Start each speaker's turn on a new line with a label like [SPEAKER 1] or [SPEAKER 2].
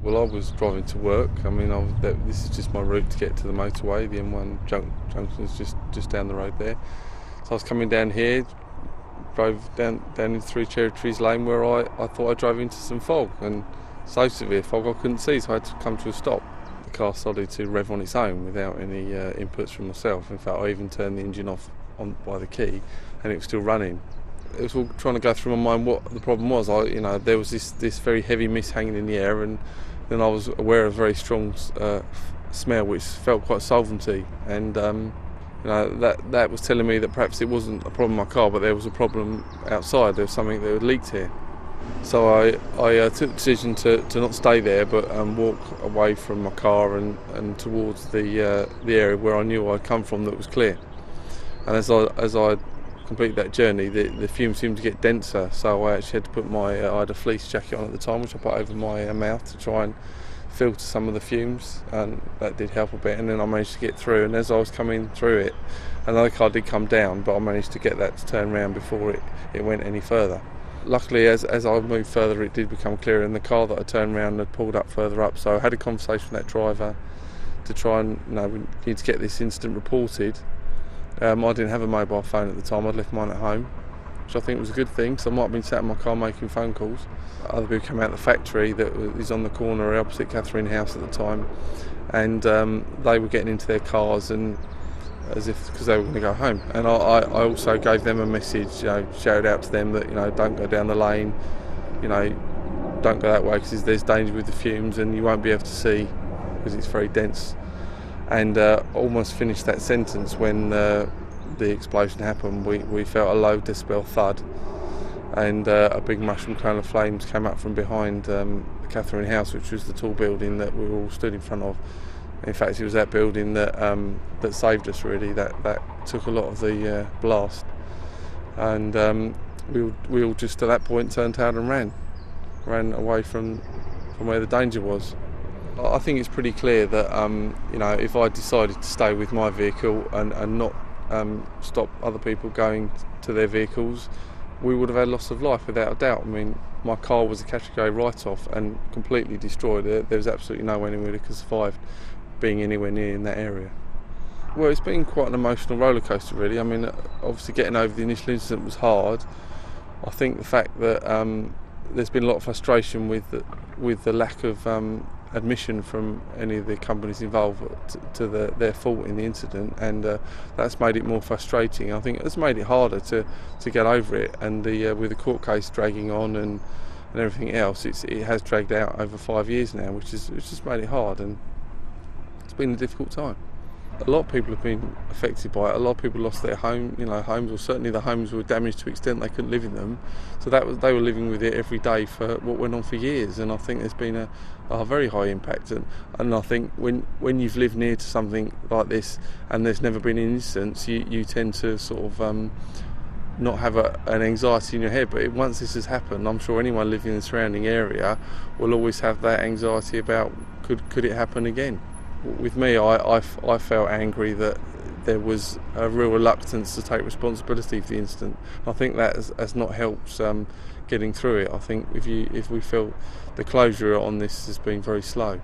[SPEAKER 1] Well, I was driving to work. I mean, this is just my route to get to the motorway. The M1 junction is just down the road there. So I was coming down here, drove down in through Cherry Trees Lane, where I thought I drove into some fog, and so severe fog I couldn't see, so I had to come to a stop. The car started to rev on its own without any inputs from myself. In fact, I even turned the engine off by the key, and it was still running. It was all trying to go through my mind what the problem was. There was this very heavy mist hanging in the air, and then I was aware of a very strong smell which felt quite solventy, and that was telling me that perhaps it wasn't a problem in my car, but there was a problem outside. There was something that had leaked here. So I took the decision to not stay there, but walk away from my car and towards the area where I knew I'd come from that was clear. And as I completed that journey, the fumes seemed to get denser, so I actually had to put I had a fleece jacket on at the time, which I put over my mouth to try and filter some of the fumes, and that did help a bit. And then I managed to get through, and as I was coming through it, another car did come down, but I managed to get that to turn around before it went any further. Luckily, as I moved further, it did become clearer, and the car that I turned around had pulled up further up, so I had a conversation with that driver to try and, we need to get this incident reported. I didn't have a mobile phone at the time. I'd left mine at home, which I think was a good thing, so I might have been sat in my car making phone calls. Other people came out of the factory that is on the corner opposite Catherine House at the time, and they were getting into their cars and because they were going to go home. And I also gave them a message, shouted out to them that don't go down the lane, don't go that way because there's danger with the fumes and you won't be able to see because it's very dense. And almost finished that sentence when the explosion happened. We felt a low decibel thud, and a big mushroom cone of flames came up from behind the Catherine House, which was the tall building that we were all stood in front of. In fact, it was that building that saved us, really. That took a lot of the blast, and we all just at that point turned out and ran away from where the danger was. I think it's pretty clear that if I decided to stay with my vehicle and not stop other people going to their vehicles, we would have had loss of life without a doubt. I mean, my car was a category write-off and completely destroyed. There was absolutely no way anyone could have survived being anywhere near in that area. Well, it's been quite an emotional roller coaster, really. I mean, obviously getting over the initial incident was hard. I think the fact that there's been a lot of frustration with the lack of admission from any of the companies involved to their fault in the incident, and that's made it more frustrating. I think it's made it harder to get over it, and with the court case dragging on and everything else, it has dragged out over 5 years now, which has just made it hard, and it's been a difficult time. A lot of people have been affected by it. A lot of people lost their homes, or certainly the homes were damaged to the extent they couldn't live in them. So they were living with it every day for what went on for years. And I think there's been a very high impact. And I think when you've lived near to something like this and there's never been an incident, you tend to sort of not have an anxiety in your head. But once this has happened, I'm sure anyone living in the surrounding area will always have that anxiety about could it happen again. With me, I felt angry that there was a real reluctance to take responsibility for the incident. I think that has not helped getting through it. I think if we felt the closure on this has been very slow.